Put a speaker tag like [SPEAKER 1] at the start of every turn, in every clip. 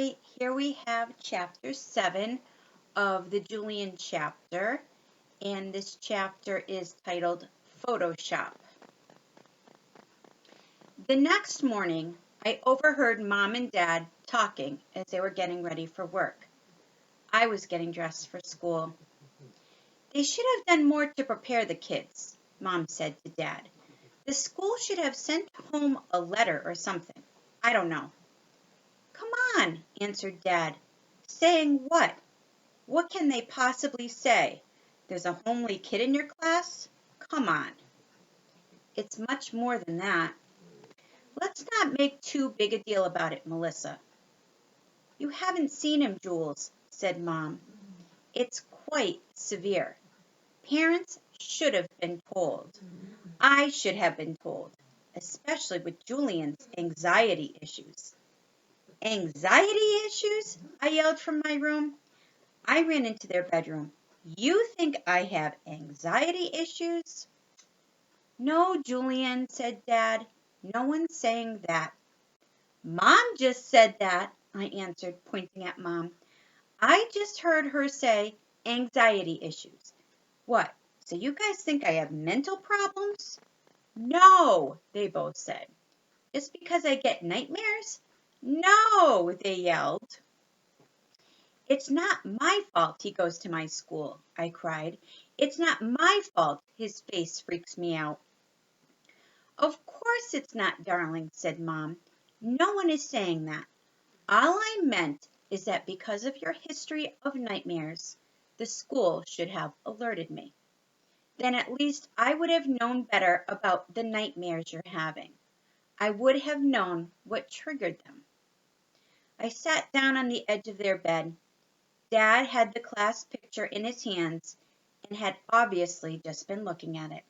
[SPEAKER 1] Hi, here we have chapter 7 of the Julian chapter, and this chapter is titled Photoshop. The next morning, I overheard Mom and Dad talking as they were getting ready for work. I was getting dressed for school. They should have done more to prepare the kids, Mom said to Dad. The school should have sent home a letter or something. I don't know. Come on, answered Dad. Saying what? What can they possibly say? There's a homely kid in your class? Come on. It's much more than that. Let's not make too big a deal about it, Melissa. You haven't seen him, Jules, said Mom. It's quite severe. Parents should have been told. I should have been told, especially with Julian's anxiety issues. Anxiety issues? I yelled from my room. I ran into their bedroom. You think I have anxiety issues? No, Julian, said Dad. No one's saying that. Mom just said that, I answered, pointing at Mom. I just heard her say anxiety issues. What, so you guys think I have mental problems? No, they both said. Just because I get nightmares? No, they yelled. It's not my fault he goes to my school, I cried. It's not my fault his face freaks me out. Of course it's not, darling, said Mom. No one is saying that. All I meant is that because of your history of nightmares, the school should have alerted me. Then at least I would have known better about the nightmares you're having. I would have known what triggered them. I sat down on the edge of their bed. Dad had the class picture in his hands and had obviously just been looking at it.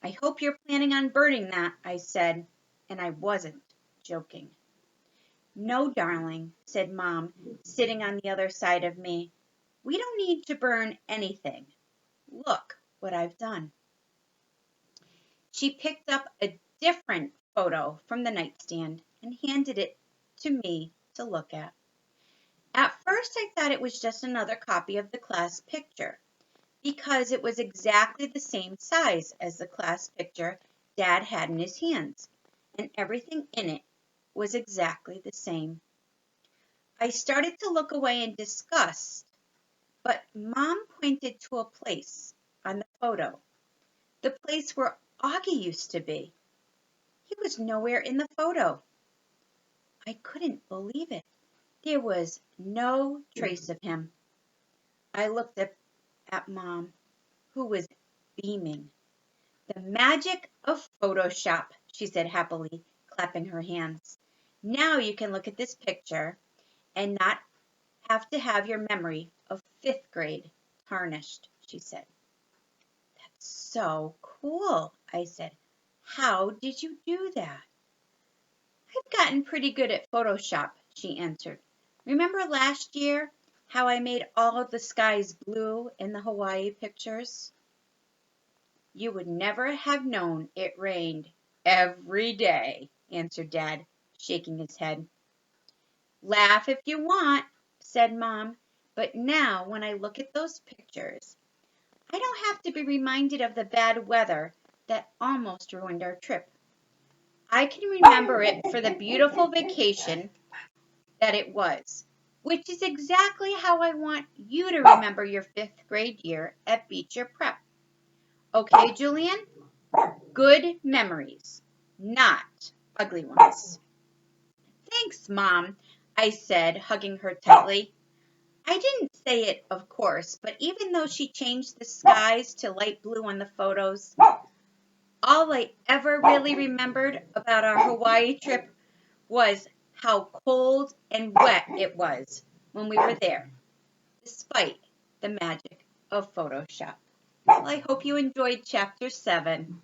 [SPEAKER 1] I hope you're planning on burning that, I said, and I wasn't joking. No, darling, said Mom, sitting on the other side of me. We don't need to burn anything. Look what I've done. She picked up a different photo from the nightstand and handed it to me to look at. At first, I thought it was just another copy of the class picture because it was exactly the same size as the class picture Dad had in his hands, and everything in it was exactly the same. I started to look away in disgust, but Mom pointed to a place on the photo, the place where Augie used to be. He was nowhere in the photo. I couldn't believe it. There was no trace of him. I looked at Mom, who was beaming. The magic of Photoshop, she said happily, clapping her hands. Now you can look at this picture and not have to have your memory of 5th grade tarnished, she said. That's so cool, I said. How did you do that? I've gotten pretty good at Photoshop, she answered. Remember last year how I made all of the skies blue in the Hawaii pictures? You would never have known it rained every day, answered Dad, shaking his head. Laugh if you want, said Mom, but now when I look at those pictures, I don't have to be reminded of the bad weather that almost ruined our trip. I can remember it for the beautiful vacation that it was, which is exactly how I want you to remember your 5th grade year at Beecher Prep. Okay, Julian? Good memories, not ugly ones. Thanks, Mom, I said, hugging her tightly. I didn't say it, of course, but even though she changed the skies to light blue on the photos, all I ever really remembered about our Hawaii trip was how cold and wet it was when we were there, despite the magic of Photoshop. Well, I hope you enjoyed Chapter 7.